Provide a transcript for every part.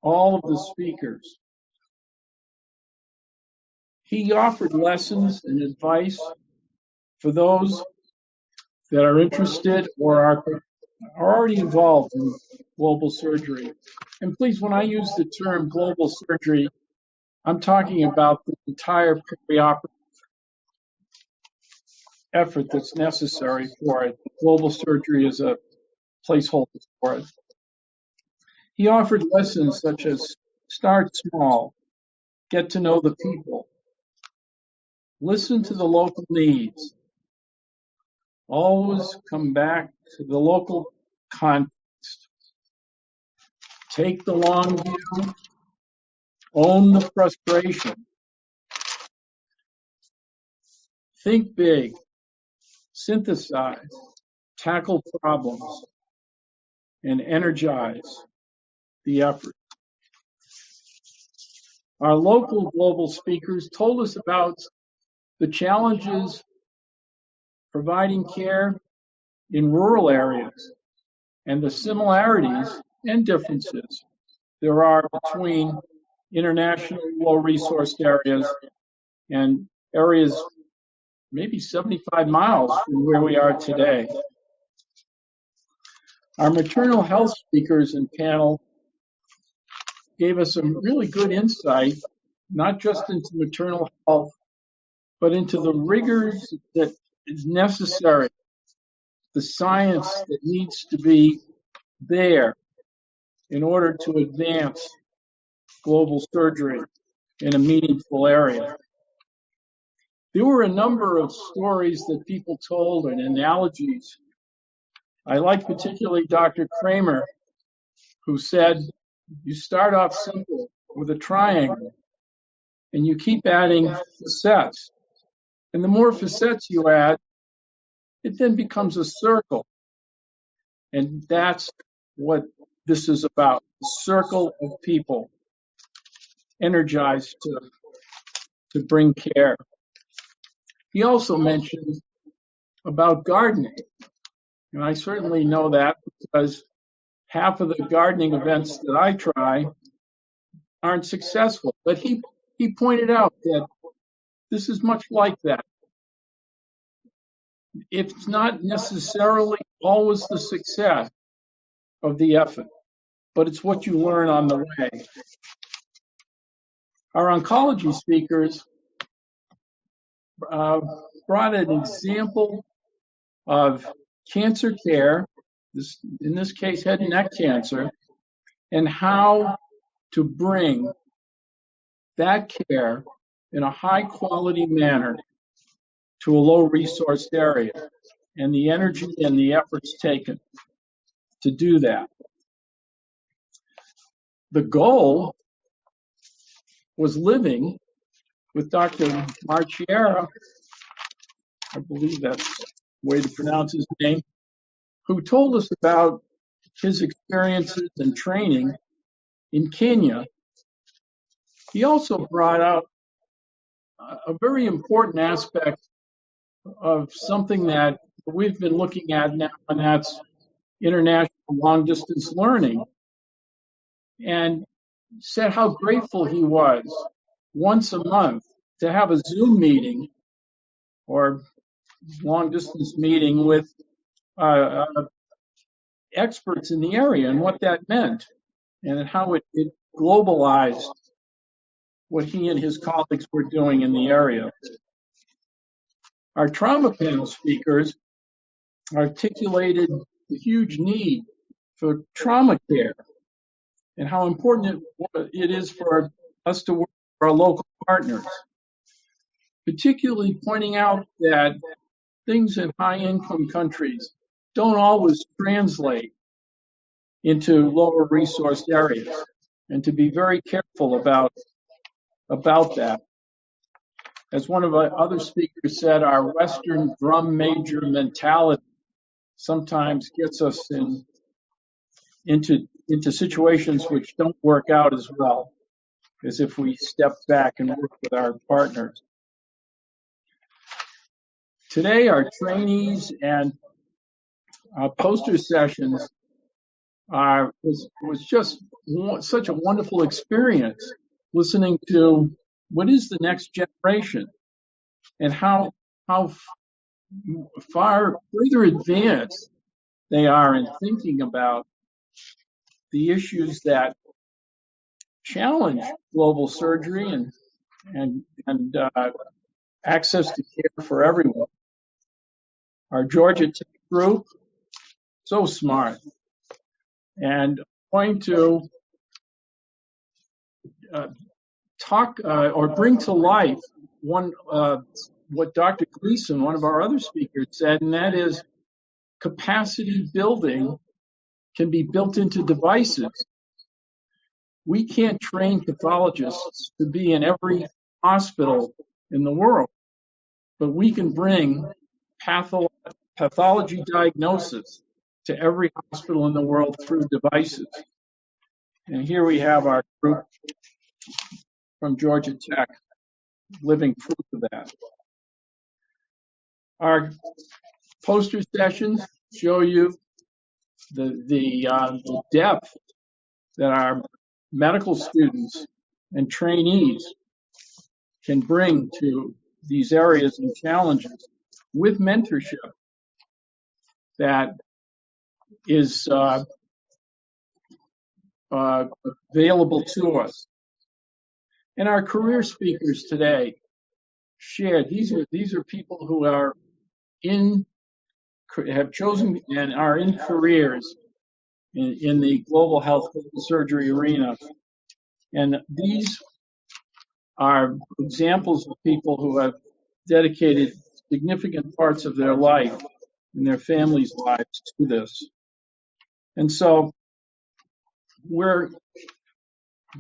all of the speakers. He offered lessons and advice for those that are interested or are already involved in global surgery. And please, when I use the term global surgery, I'm talking about the entire perioperative effort that's necessary for it. Global surgery is a placeholder for it. He offered lessons such as start small, get to know the people, listen to the local needs, always come back to the local context, take the long view, own the frustration, think big, synthesize, tackle problems, and energize the effort. Our local global speakers told us about the challenges providing care in rural areas and the similarities and differences there are between international low-resourced areas and areas maybe 75 miles from where we are today. Our maternal health speakers and panel gave us some really good insight, not just into maternal health, but into the rigors that is necessary, the science that needs to be there in order to advance global surgery in a meaningful area. There were a number of stories that people told and analogies. I like particularly Dr. Kramer, who said, you start off simple with a triangle and you keep adding facets. And the more facets you add, it then becomes a circle. And that's what this is about, a circle of people energized to bring care. He also mentioned about gardening. And I certainly know that because half of the gardening events that I try aren't successful. But he pointed out that this is much like that. It's not necessarily always the success of the effort, but it's what you learn on the way. Our oncology speakers brought an example of cancer care, in this case head and neck cancer, and how to bring that care in a high quality manner to a low resourced area, and the energy and the efforts taken to do that. The goal was living with Dr. Marchiera, I believe that's the way to pronounce his name, who told us about his experiences and training in Kenya. He also brought out a very important aspect of something that we've been looking at now, and that's international long-distance learning, and said how grateful he was once a month to have a Zoom meeting or long-distance meeting with experts in the area and what that meant and how it globalized what he and his colleagues were doing in the area. Our trauma panel speakers articulated the huge need for trauma care and how important it is for us to work with our local partners, particularly pointing out that things in high-income countries don't always translate into lower resourced areas, and to be very careful about that. As one of our other speakers said, our Western drum major mentality sometimes gets us into situations which don't work out as well as if we step back and work with our partners. Today, our trainees and poster sessions was just such a wonderful experience listening to what is the next generation and how far further advanced they are in thinking about the issues that challenge global surgery and access to care for everyone. Our Georgia Tech group, so smart, and going to talk or bring to life what Dr. Gleason, one of our other speakers, said, and that is capacity building can be built into devices. We can't train pathologists to be in every hospital in the world, but we can bring pathology diagnosis to every hospital in the world through devices. And here we have our group from Georgia Tech living proof of that. Our poster sessions show you the depth that our medical students and trainees can bring to these areas and challenges with mentorship that is available to us. And our career speakers today shared, these are people who are have chosen and are in careers in the global health surgery arena. And these are examples of people who have dedicated significant parts of their life and their families' lives to this. And so we're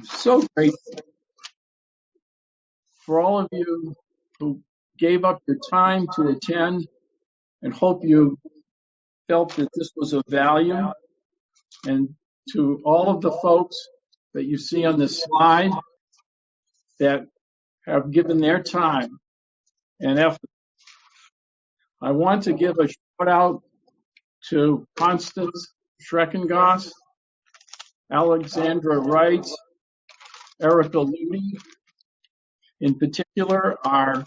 so grateful for all of you who gave up your time to attend, and hope you felt that this was of value. And to all of the folks that you see on this slide that have given their time and effort. I want to give a shout out to Constance Schreckengoss, Alexandra Wright, Erica Ludi, in particular our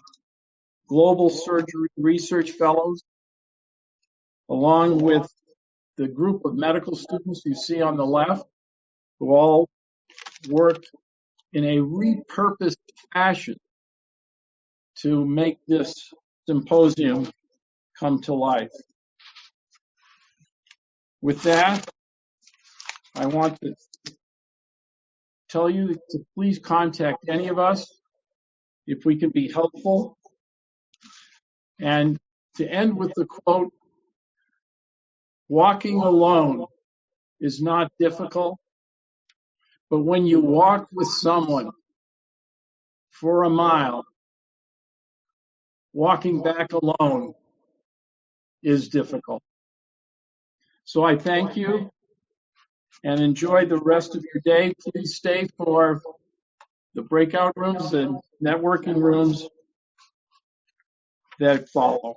Global Surgery Research Fellows, along with the group of medical students you see on the left, who all worked in a repurposed fashion to make this symposium come to life. With that, I want to tell you to please contact any of us if we can be helpful. And to end with the quote, walking alone is not difficult, but when you walk with someone for a mile, walking back alone is difficult. So I thank you and enjoy the rest of your day. Please stay for the breakout rooms and networking rooms that follow.